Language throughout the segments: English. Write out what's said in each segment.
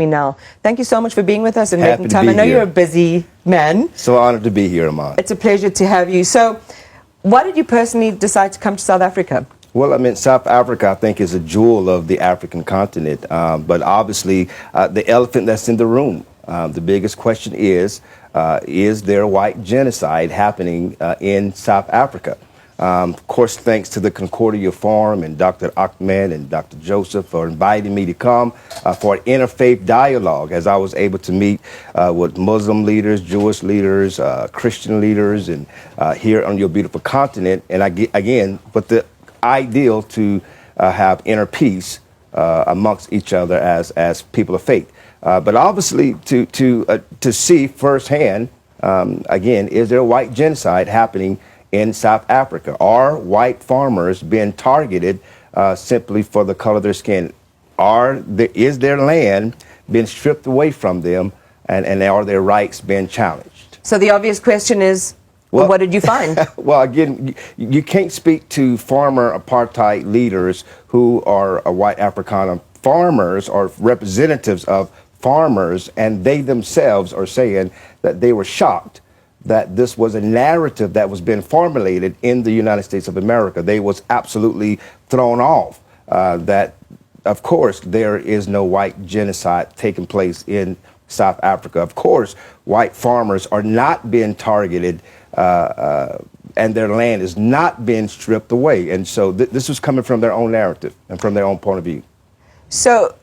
me now. Thank you so much for being with us and Happy making time. I know you're a busy man. So honored to be here, Amon. It's a pleasure to have you. So, why did you personally decide to come to South Africa? Well, I mean, South Africa, I think, is a jewel of the African continent. But obviously, the elephant that's in the room, the biggest question is there white genocide happening in South Africa? Of course, thanks to the Concordia Forum and Dr. Ahmed and Dr. Joseph for inviting me to come for an interfaith dialogue, as I was able to meet with Muslim leaders, Jewish leaders, Christian leaders, and here on your beautiful continent. And again, with the ideal to have inner peace amongst each other as people of faith. But obviously, to see firsthand, again, is there a white genocide happening in South Africa? Are white farmers being targeted simply for the color of their skin? Is their land being stripped away from them, and are their rights being challenged? So the obvious question is, well, what did you find? Well, again, you can't speak to farmer apartheid leaders who are white Afrikaner farmers or representatives of farmers, and they themselves are saying that they were shocked that this was a narrative that was being formulated in the United States of America. They was absolutely thrown off that, of course, there is no white genocide taking place in South Africa. Of course, white farmers are not being targeted and their land is not being stripped away. And so this was coming from their own narrative and from their own point of view. So,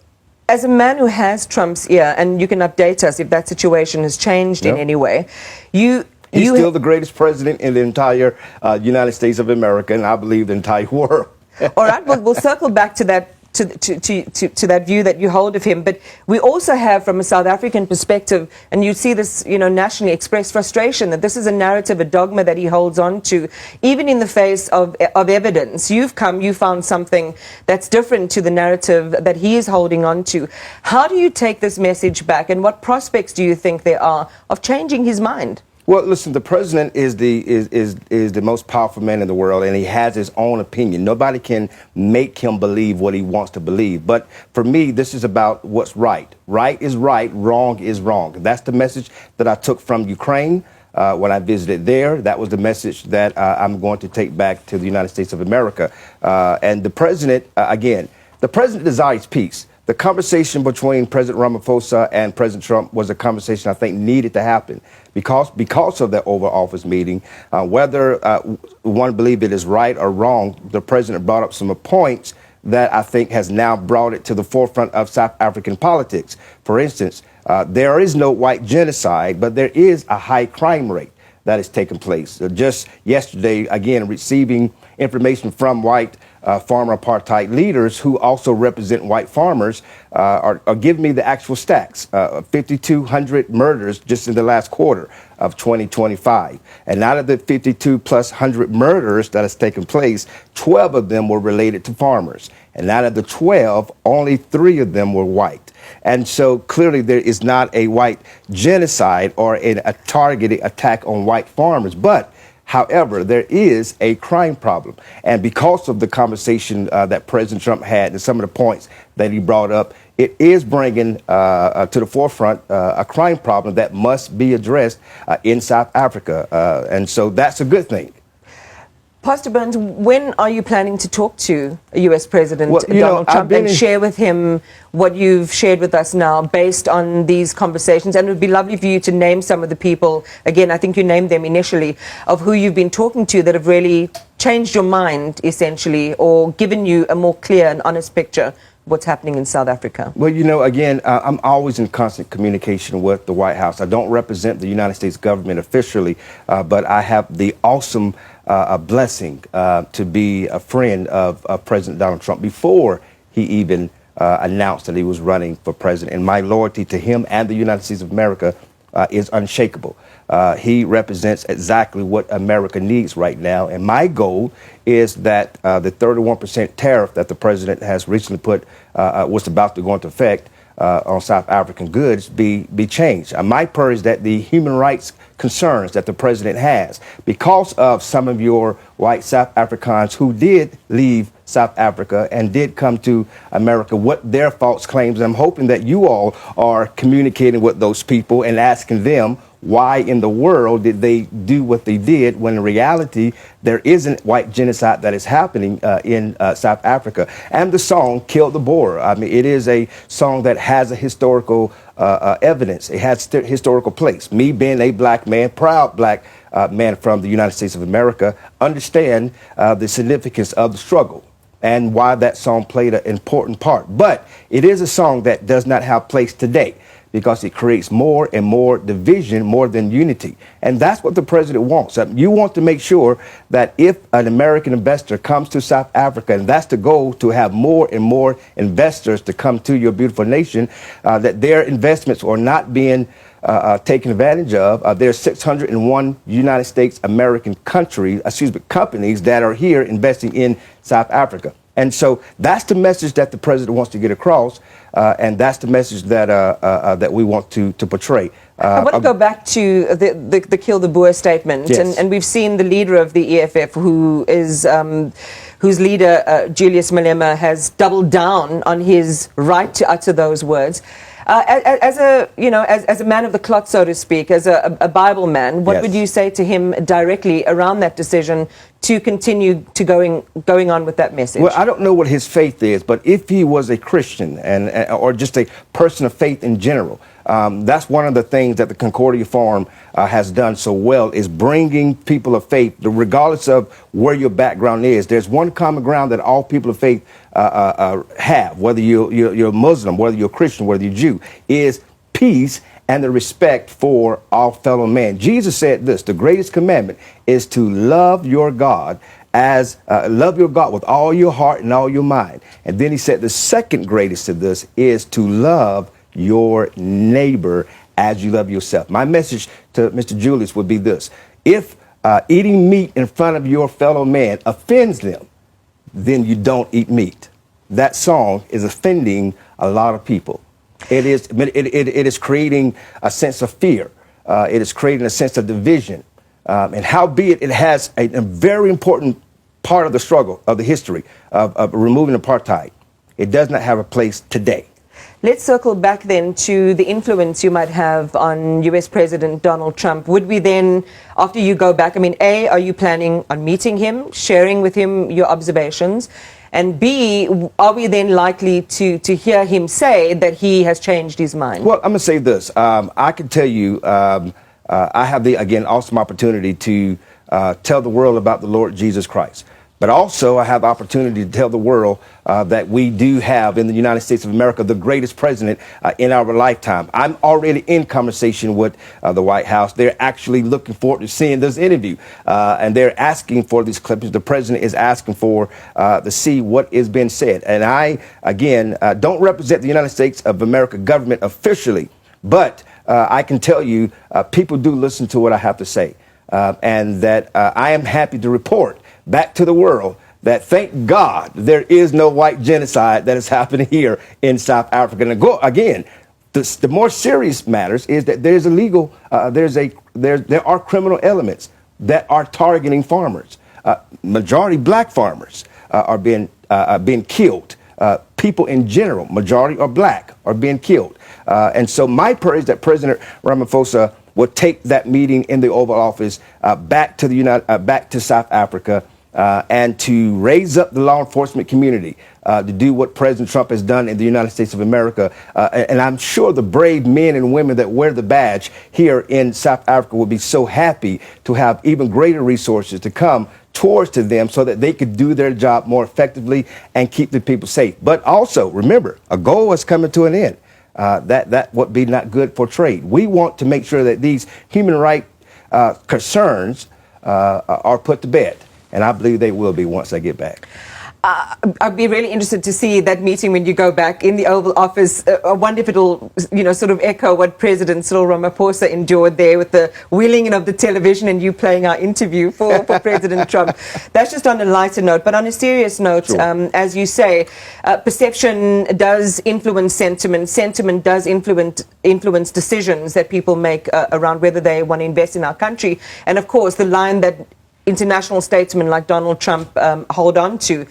as a man who has Trump's ear, and you can update us if that situation has changed in any way, He's still the greatest president in the entire United States of America, and I believe the entire world. All right, we'll circle back to that, to that view that you hold of him. But we also have, from a South African perspective, and you see this, nationally expressed frustration that this is a narrative, a dogma that he holds on to, even in the face of evidence. You found something that's different to the narrative that he is holding on to. How do you take this message back, and what prospects do you think there are of changing his mind? Well, listen, the president is the most powerful man in the world, and he has his own opinion. Nobody can make him believe what he wants to believe. But for me, this is about what's right. Right is right, wrong is wrong. That's the message that I took from Ukraine when I visited there. That was the message that I'm going to take back to the United States of America. And the president, again, the president desires peace. The conversation between President Ramaphosa and President Trump was a conversation I think needed to happen because of that Oval Office meeting. Whether one believe it is right or wrong, the president brought up some points that I think has now brought it to the forefront of South African politics. For instance, there is no white genocide, but there is a high crime rate that has taken place. Just yesterday, again, receiving information from white farmer apartheid leaders who also represent white farmers are giving me the actual stats. 5,200 murders just in the last quarter of 2025. And out of the 5,200+ murders that has taken place, 12 of them were related to farmers. And out of the 12, only 3 of them were white. And so clearly there is not a white genocide or a targeted attack on white farmers. But however, there is a crime problem. And because of the conversation that President Trump had and some of the points that he brought up, it is bringing to the forefront a crime problem that must be addressed in South Africa. And so that's a good thing. Pastor Burns, when are you planning to talk to U.S. President Donald Trump and share with him what you've shared with us now based on these conversations? And it would be lovely for you to name some of the people, again, I think you named them initially, of who you've been talking to that have really changed your mind, essentially, or given you a more clear and honest picture of what's happening in South Africa. Well, again, I'm always in constant communication with the White House. I don't represent the United States government officially, but I have the awesome a blessing to be a friend of President Donald Trump before he even announced that he was running for president. And my loyalty to him and the United States of America is unshakable. He represents exactly what America needs right now. And my goal is that the 31% tariff that the president has recently put was about to go into effect on South African goods be changed. My prayer is that the human rights concerns that the president has, because of some of your white South Africans who did leave South Africa and did come to America, what their false claims. I'm hoping that you all are communicating with those people and asking them why in the world did they do what they did, when in reality there isn't white genocide that is happening in South Africa. And the song "Kill the Boer," I mean, it is a song that has a historical evidence. It has historical place. Me being a black man, proud black man from the United States of America, understand the significance of the struggle and why that song played an important part. But it is a song that does not have place today, because it creates more and more division more than unity. And that's what the president wants. You want to make sure that if an American investor comes to South Africa, and that's the goal, to have more and more investors to come to your beautiful nation, that their investments are not being taken advantage of. There's 601 United States American companies that are here investing in South Africa. And so that's the message that the president wants to get across, and that's the message that that we want to portray. I want to go back to the "Kill the Boer" statement, yes. and we've seen the leader of the EFF, whose leader Julius Malema has doubled down on his right to utter those words. As a man of the cloth, so to speak, as a Bible man, what yes. would you say to him directly around that decision to continue to going on with that message? Well, I don't know what his faith is, but if he was a Christian or just a person of faith in general, that's one of the things that the Concordia Forum has done so well, is bringing people of faith, regardless of where your background is. There's one common ground that all people of faith have, whether you're Muslim, whether you're Christian, whether you're Jew, is peace and the respect for our fellow man. Jesus said this: the greatest commandment is to love your God love your God with all your heart and all your mind. And then he said the second greatest of this is to love your neighbor as you love yourself. My message to Mr. Julius would be this: if eating meat in front of your fellow man offends them, then you don't eat meat. That song is offending a lot of people. It is creating a sense of fear. It is creating a sense of division. And howbeit it has a very important part of the struggle, of the history of removing apartheid, it does not have a place today. Let's circle back then to the influence you might have on US President Donald Trump. Would we then, after you go back, I mean, A, are you planning on meeting him, sharing with him your observations? And B, are we then likely to hear him say that he has changed his mind? Well, I'm going to say this. I can tell you, I have the, again, awesome opportunity to tell the world about the Lord Jesus Christ. But also I have the opportunity to tell the world that we do have in the United States of America the greatest president in our lifetime. I'm already in conversation with the White House. They're actually looking forward to seeing this interview. And they're asking for these clips. The president is asking for to see what is being said. And I, again, don't represent the United States of America government officially, but I can tell you people do listen to what I have to say. And that I am happy to report back to the world that, thank God, there is no white genocide that is happening here in South Africa. And again, the more serious matters is that there's illegal, there are criminal elements that are targeting farmers. Majority black farmers are being killed. People in general, majority are black, are being killed. And so my prayer is that President Ramaphosa will take that meeting in the Oval Office back to South Africa and to raise up the law enforcement community to do what President Trump has done in the United States of America. And I'm sure the brave men and women that wear the badge here in South Africa will be so happy to have even greater resources to come towards to them so that they could do their job more effectively and keep the people safe. But also, remember, a goal is coming to an end. That would be not good for trade. We want to make sure that these human rights concerns are put to bed. And I believe they will be once I get back. I'd be really interested to see that meeting when you go back in the Oval Office. I wonder if it'll, sort of echo what President Cyril Ramaphosa endured there with the wheeling in of the television and you playing our interview for President Trump. That's just on a lighter note. But on a serious note, sure. As you say, perception does influence sentiment. Sentiment does influence decisions that people make around whether they want to invest in our country. And of course, the line that international statesmen like Donald Trump hold on to.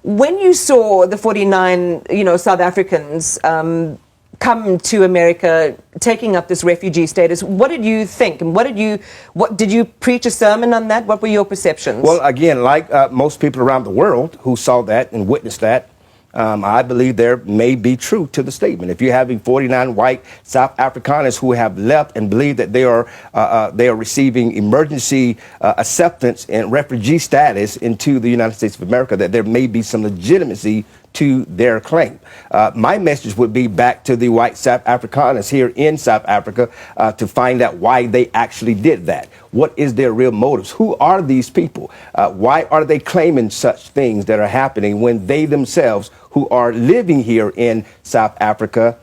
When you saw the 49, South Africans come to America, taking up this refugee status, what did you think? And what did you preach a sermon on that? What were your perceptions? Well, again, like most people around the world who saw that and witnessed that, I believe there may be truth to the statement. If you're having 49 white South Afrikaners who have left and believe that they are receiving emergency acceptance and refugee status into the United States of America, that there may be some legitimacy to their claim. My message would be back to the white South Afrikaners here in South Africa to find out why they actually did that. What is their real motives? Who are these people? Why are they claiming such things that are happening when they themselves, who are living here in South Africa,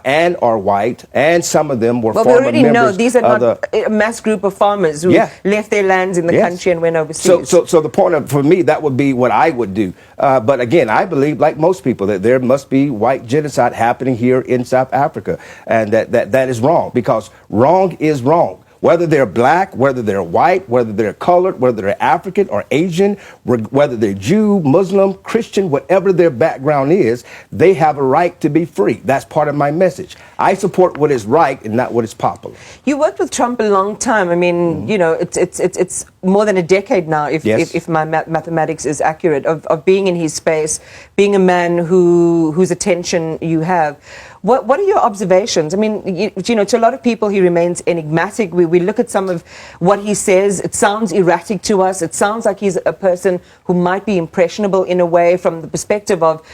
and are white, and some of them were former members. Well, we already know these are not a mass group of farmers who left their lands in the country and went overseas. So the point for me, that would be what I would do. But again, I believe, like most people, that there must be white genocide happening here in South Africa, and that is wrong, because wrong is wrong. Whether they're black, whether they're white, whether they're colored, whether they're African or Asian, whether they're Jew, Muslim, Christian, whatever their background is, they have a right to be free. That's part of my message. I support what is right and not what is popular. You worked with Trump a long time. I mean, it's more than a decade now, if my mathematics is accurate, of being in his space, being a man whose attention you have. What are your observations? I mean, to a lot of people, he remains enigmatic. We look at some of what he says. It sounds erratic to us. It sounds like he's a person who might be impressionable in a way, from the perspective of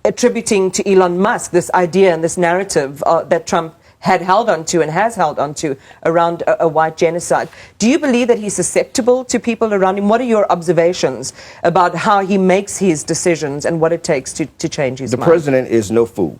attributing to Elon Musk this idea and this narrative that Trump had held onto and has held onto around a white genocide. Do you believe that he's susceptible to people around him? What are your observations about how he makes his decisions and what it takes to change his mind? The president is no fool.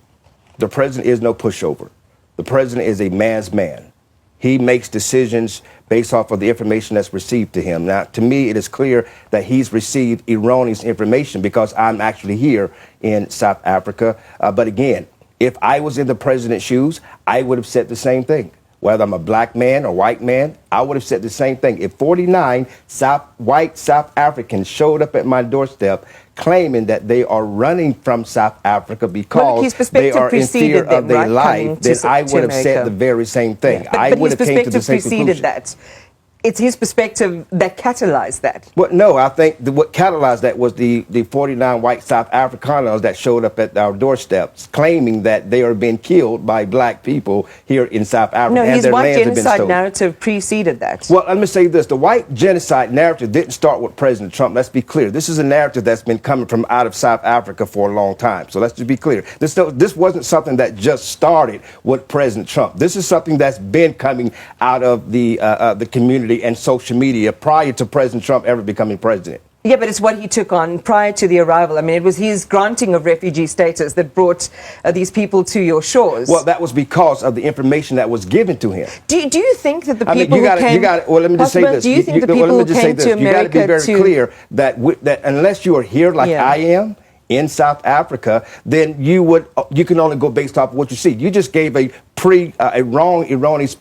The president is no pushover. The president is a man's man. He makes decisions based off of the information that's received to him. Now, to me, it is clear that he's received erroneous information, because I'm actually here in South Africa. But again, if I was in the president's shoes, I would have said the same thing. Whether I'm a black man or white man, I would have said the same thing. If 49 white South Africans showed up at my doorstep claiming that they are running from South Africa because they are in fear of their life, then I would have said the very same thing. Yeah, I would have came to the same conclusion. That. It's his perspective that catalyzed that. Well, no, I think what catalyzed that was the 49 white South Afrikaners that showed up at our doorsteps claiming that they are being killed by black people here in South Africa. No, and his their white lands genocide narrative preceded that. Well, let me say this. The white genocide narrative didn't start with President Trump. Let's be clear. This is a narrative that's been coming from out of South Africa for a long time. So let's just be clear. This wasn't something that just started with President Trump. This is something that's been coming out of the community and social media prior to President Trump ever becoming president. Yeah, but it's what he took on prior to the arrival. I mean, it was his granting of refugee status that brought these people to your shores. Well, that was because of the information that was given to him. Do you think that the people who came... Well, let me just say this. Do you think the people who came to America... You got to be very clear that unless you are here like I am, in South Africa, then you can only go based off of what you see. You just gave a wrong, erroneous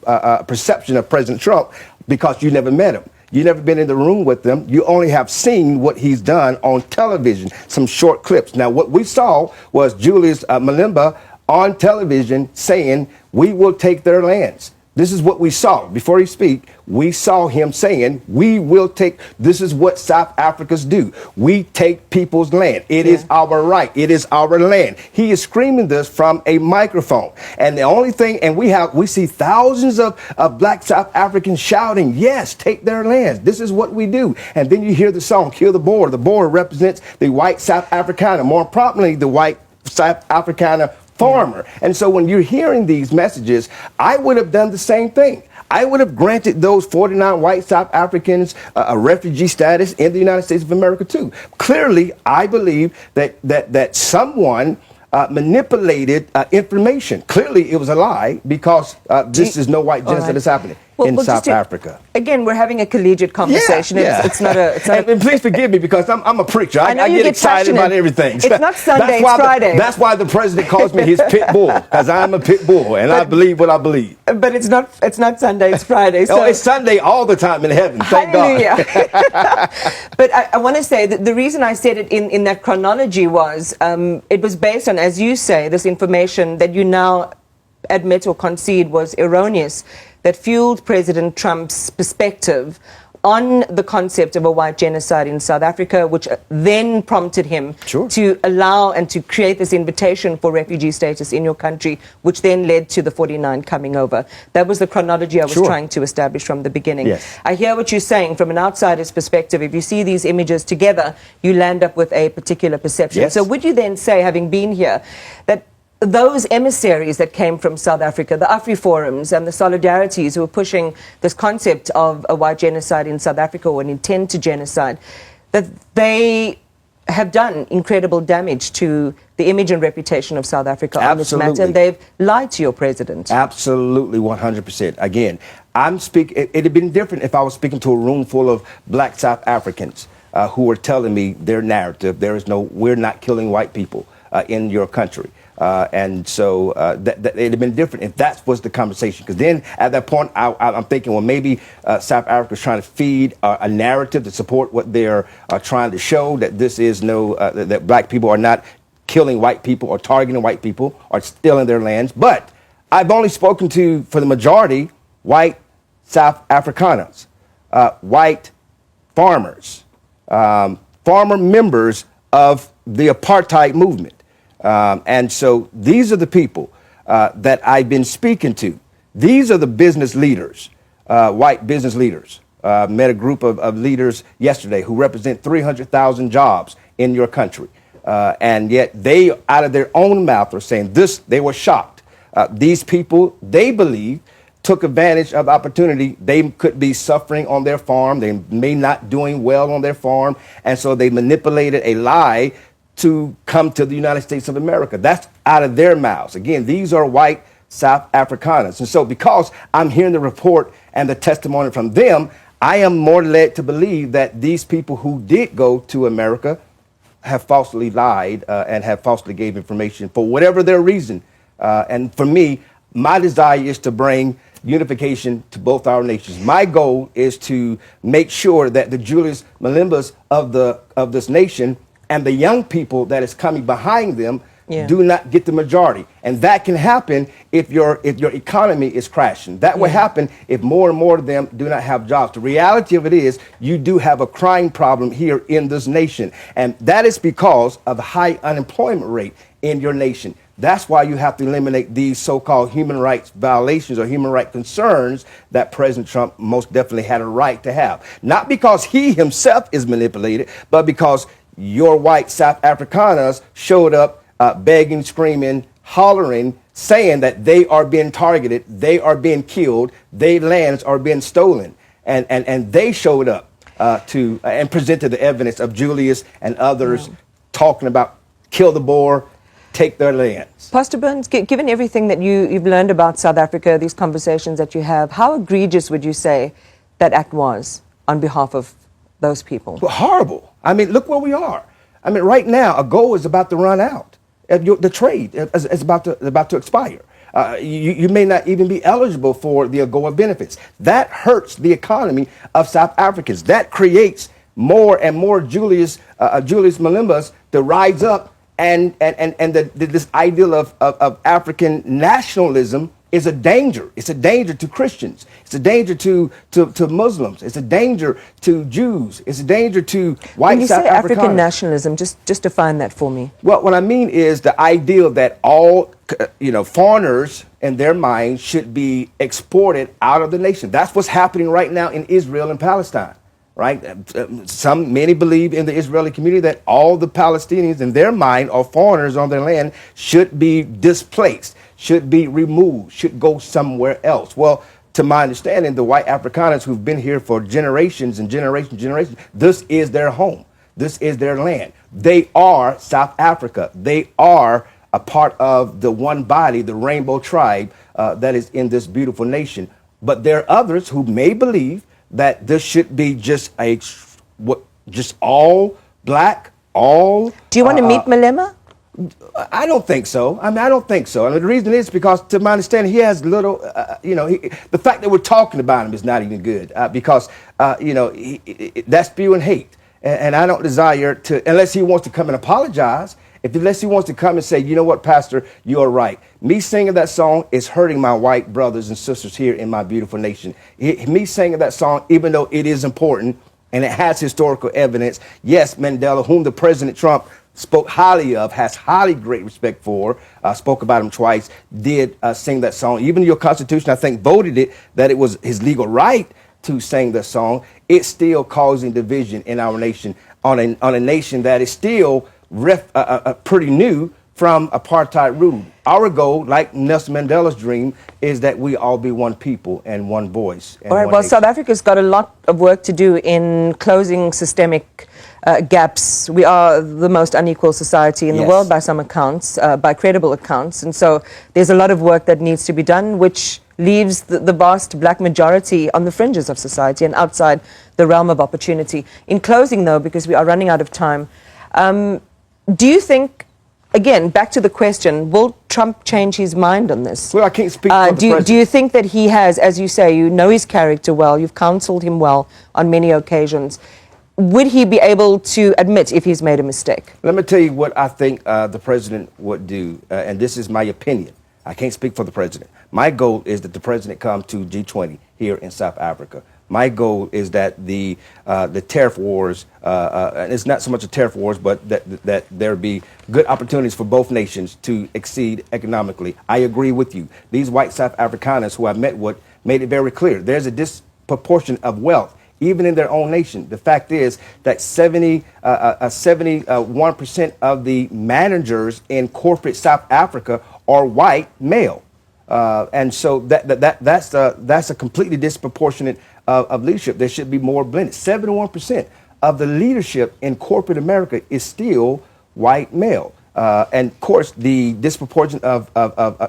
perception of President Trump because you never met him. You've never been in the room with them. You only have seen what he's done on television, some short clips. Now, what we saw was Julius Malema on television saying, "We will take their lands." This is what we saw. Before he speak, we saw him saying, "We will take," this is what South Africans do. We take people's land. It is our right. It is our land. He is screaming this from a microphone. And the only thing, and we see thousands of black South Africans shouting, "Yes, take their lands. This is what we do." And then you hear the song, "Kill the Boer." The Boer represents the white South Afrikaner, more properly the white South Afrikaner farmer. And so when you're hearing these messages, I would have done the same thing. I would have granted those 49 white South Africans a refugee status in the United States of America too. Clearly, I believe that someone manipulated information. Clearly, it was a lie because this is no white genocide that's happening in South Africa. Again, we're having a collegiate conversation. Yeah. It's not a... and please forgive me because I'm a preacher. I get excited about everything. It's not Sunday, it's Friday. That's why the president calls me his pit bull, because I'm a pit bull and I believe what I believe. But it's not Sunday, it's Friday. So. Oh, it's Sunday all the time in heaven. Thank God. But I want to say that the reason I said it in that chronology was it was based on, as you say, this information that you now admit or concede was erroneous, that fueled President Trump's perspective on the concept of a white genocide in South Africa, which then prompted him to allow and to create this invitation for refugee status in your country, which then led to the 49 coming over. That was the chronology I was trying to establish from the beginning. Yes. I hear what you're saying from an outsider's perspective. If you see these images together, you land up with a particular perception. Yes. So would you then say, having been here, that those emissaries that came from South Africa, the AfriForums and the Solidarities who were pushing this concept of a white genocide in South Africa or an intent to genocide, that they have done incredible damage to the image and reputation of South Africa on this matter, and they've lied to your president? Absolutely, 100%. Again, I'm speaking. It'd have been different if I was speaking to a room full of black South Africans who were telling me their narrative. We're not killing white people in your country. And so it'd have been different if that was the conversation. Because then at that point, I'm thinking, well, maybe South Africa's trying to feed a narrative to support what they're trying to show, that this is that black people are not killing white people or targeting white people or stealing their lands. But I've only spoken to, for the majority, white South Afrikaners, white farmers, farmer members of the apartheid movement. And so these are the people that I've been speaking to. These are the business leaders, white business leaders. Met a group of leaders yesterday who represent 300,000 jobs in your country. And yet they, out of their own mouth, are saying this, they were shocked. These people, they believe, took advantage of opportunity. They could be suffering on their farm. They may not doing well on their farm. And so they manipulated a lie to come to the United States of America. That's out of their mouths. Again, these are white South Afrikaners. And so because I'm hearing the report and the testimony from them, I am more led to believe that these people who did go to America have falsely lied and have falsely gave information for whatever their reason. And for me, my desire is to bring unification to both our nations. My goal is to make sure that the Julius Malimbas of this nation and the young people that is coming behind them do not get the majority. And that can happen if your economy is crashing. That will happen if more and more of them do not have jobs. The reality of it is you do have a crime problem here in this nation. And that is because of the high unemployment rate in your nation. That's why you have to eliminate these so-called human rights violations or human rights concerns that President Trump most definitely had a right to have. Not because he himself is manipulated, but because your white South Afrikaners showed up begging, screaming, hollering, saying that they are being targeted, they are being killed, their lands are being stolen. And they showed up and presented the evidence of Julius and others talking about kill the Boer, take their lands. Pastor Burns, given everything that you've learned about South Africa, these conversations that you have, how egregious would you say that act was on behalf of those people? Well, horrible. I mean, look where we are. I mean, right now, AGOA is about to run out. The trade is about to expire. You may not even be eligible for the AGOA benefits. That hurts the economy of South Africans. That creates more and more Julius Malimbas to rise up, and this ideal of African nationalism is a danger. It's a danger to Christians. It's a danger to Muslims. It's a danger to Jews. It's a danger to white South Africans. When you say African nationalism, just define that for me. Well, what I mean is the ideal that all foreigners in their minds should be exported out of the nation. That's what's happening right now in Israel and Palestine. Right? Many believe in the Israeli community that all the Palestinians in their mind or foreigners on their land should be displaced, should be removed, should go somewhere else. Well, to my understanding, the white Afrikaners who've been here for generations and generations, this is their home. This is their land. They are South Africa. They are a part of the one body, the rainbow tribe that is in this beautiful nation. But there are others who may believe that this should be just all black, all. Do you want to meet Malema? I don't think so. I mean, I don't think so. I mean, the reason is because, to my understanding, he has little, the fact that we're talking about him is not even good because, that's spewing hate. And I don't desire to, unless he wants to come and apologize, unless he wants to come and say, you know what, Pastor, you're right. Me singing that song is hurting my white brothers and sisters here in my beautiful nation. Me singing that song, even though it is important and it has historical evidence, yes, Mandela, whom the President Trump spoke highly of, has highly great respect for, spoke about him twice, did sing that song. Even your Constitution, I think, voted it that it was his legal right to sing that song. It's still causing division in our nation, on a nation that is still pretty new from apartheid rule. Our goal, like Nelson Mandela's dream, is that we all be one people and one voice. And all right, well, nation. South Africa's got a lot of work to do in closing systemic gaps. We are the most unequal society in the world by some accounts, by credible accounts. And so there's a lot of work that needs to be done, which leaves the vast black majority on the fringes of society and outside the realm of opportunity. In closing, though, because we are running out of time, do you think, again, back to the question, will Trump change his mind on this? Well, I can't speak for the president. Do you think that he has, as you say, you know his character well, you've counseled him well on many occasions, would he be able to admit if he's made a mistake? Let me tell you what I think the president would do, and this is my opinion. I can't speak for the president. My goal is that the president come to G20 here in South Africa. My goal is that the tariff wars, and it's not so much a tariff wars, but that there be good opportunities for both nations to exceed economically. I agree with you. These white South Afrikaners who I met with made it very clear. There's a disproportion of wealth, even in their own nation. The fact is that 71% of the managers in corporate South Africa are white male. And so that's a completely disproportionate of leadership. There should be more blended. 71% of the leadership in corporate America is still white male. And of course, the disproportion of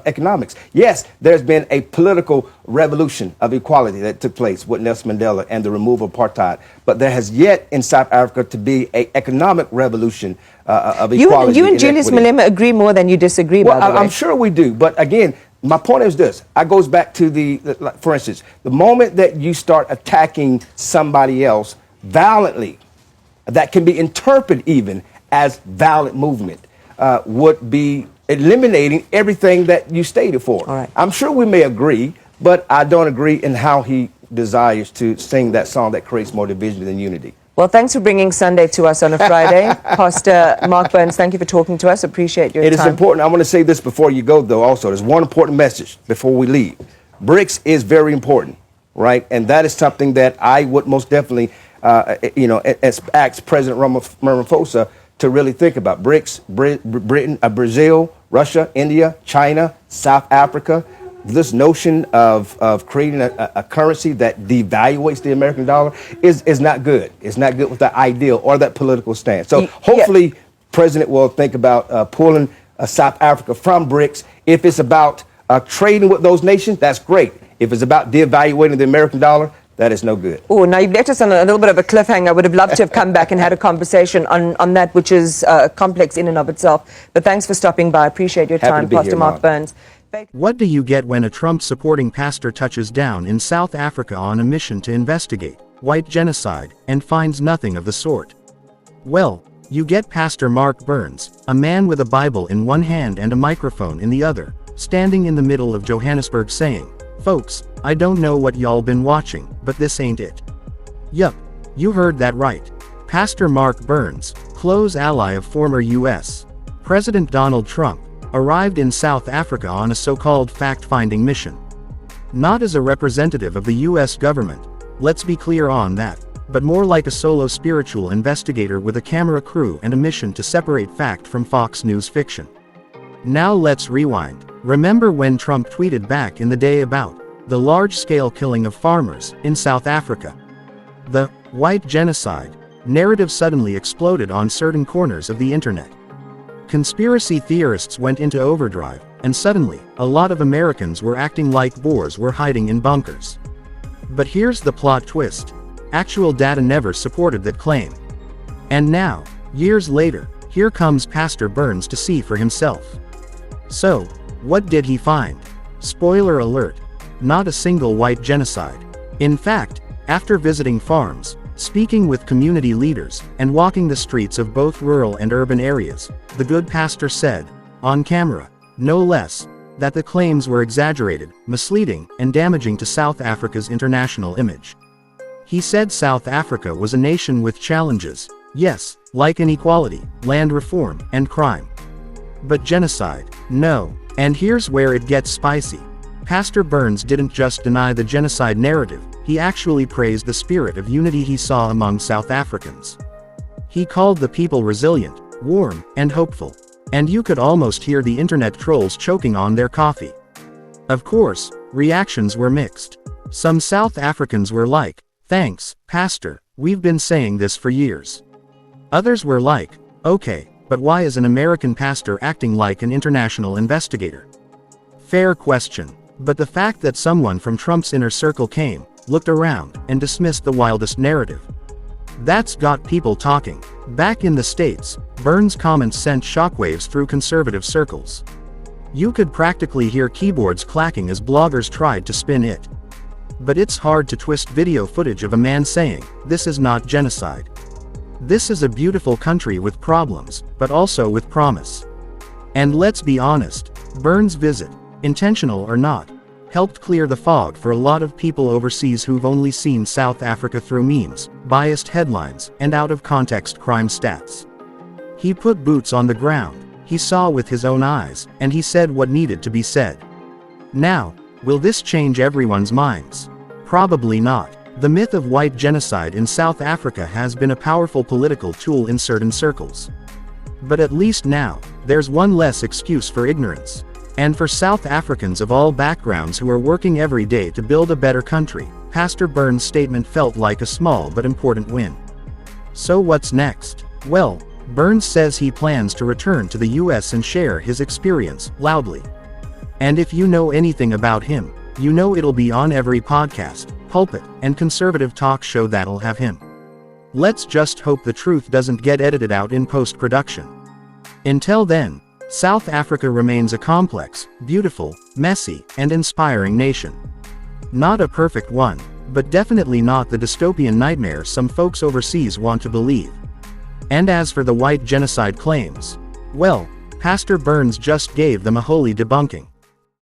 economics. Yes, there's been a political revolution of equality that took place with Nelson Mandela and the removal of apartheid. But there has yet in South Africa to be an economic revolution of equality. You and Julius Malema agree more than you disagree, by the way. I'm sure we do. But again, my point is this. I goes back to for instance, the moment that you start attacking somebody else violently, that can be interpreted even as violent movement, would be eliminating everything that you stated for. All right. I'm sure we may agree, but I don't agree in how he desires to sing that song that creates more division than unity. Well, thanks for bringing Sunday to us on a Friday. Pastor Mark Burns, thank you for talking to us. Appreciate your time. It is important. I want to say this before you go, though, also. There's one important message before we leave. BRICS is very important, right? And that is something that I would most definitely, ask President Ramaphosa to really think about. BRICS, Britain, Brazil, Russia, India, China, South Africa. This notion of creating a currency that devaluates the American dollar is not good. It's not good with that ideal or that political stance. So hopefully, President will think about pulling South Africa from BRICS. If it's about trading with those nations, that's great. If it's about devaluating the American dollar, that is no good. Oh, now you've left us on a little bit of a cliffhanger. I would have loved to have come back and had a conversation on that, which is complex in and of itself. But thanks for stopping by. I appreciate your time, Pastor Mark Burns. What do you get when a Trump-supporting pastor touches down in South Africa on a mission to investigate white genocide and finds nothing of the sort? Well, you get Pastor Mark Burns, a man with a Bible in one hand and a microphone in the other, standing in the middle of Johannesburg saying, "Folks, I don't know what y'all been watching, but this ain't it." Yup, you heard that right. Pastor Mark Burns, close ally of former U.S. President Donald Trump, arrived in South Africa on a so-called fact-finding mission. Not as a representative of the U.S. government, let's be clear on that, but more like a solo spiritual investigator with a camera crew and a mission to separate fact from Fox News fiction. Now let's rewind. Remember when Trump tweeted back in the day about the large-scale killing of farmers in South Africa. The white genocide narrative suddenly exploded on certain corners of the internet. Conspiracy theorists went into overdrive, and suddenly, a lot of Americans were acting like Boers were hiding in bunkers. But here's the plot twist. Actual data never supported that claim. And now, years later, here comes Pastor Burns to see for himself. So, what did he find? Spoiler alert, not a single white genocide. In fact, after visiting farms, speaking with community leaders, and walking the streets of both rural and urban areas, the good pastor said, on camera, no less, that the claims were exaggerated, misleading, and damaging to South Africa's international image. He said South Africa was a nation with challenges, yes, like inequality, land reform, and crime. But genocide, no. And here's where it gets spicy. Pastor Burns didn't just deny the genocide narrative, he actually praised the spirit of unity he saw among South Africans. He called the people resilient, warm, and hopeful. And you could almost hear the internet trolls choking on their coffee. Of course, reactions were mixed. Some South Africans were like, thanks, Pastor, we've been saying this for years. Others were like, okay, but why is an American pastor acting like an international investigator? Fair question. But the fact that someone from Trump's inner circle came, looked around, and dismissed the wildest narrative. That's got people talking. Back in the States, Burns' comments sent shockwaves through conservative circles. You could practically hear keyboards clacking as bloggers tried to spin it. But it's hard to twist video footage of a man saying, this is not genocide. This is a beautiful country with problems, but also with promise. And let's be honest, Burns' visit, intentional or not, helped clear the fog for a lot of people overseas who've only seen South Africa through memes, biased headlines, and out-of-context crime stats. He put boots on the ground, he saw with his own eyes, and he said what needed to be said. Now, will this change everyone's minds? Probably not. The myth of white genocide in South Africa has been a powerful political tool in certain circles. But at least now, there's one less excuse for ignorance. And for South Africans of all backgrounds who are working every day to build a better country, Pastor Burns' statement felt like a small but important win. So what's next? Well, Burns says he plans to return to the US and share his experience, loudly. And if you know anything about him, you know it'll be on every podcast, pulpit, and conservative talk show that'll have him. Let's just hope the truth doesn't get edited out in post-production. Until then, South Africa remains a complex, beautiful, messy, and inspiring nation. Not a perfect one, but definitely not the dystopian nightmare some folks overseas want to believe. And as for the white genocide claims, well, Pastor Burns just gave them a holy debunking.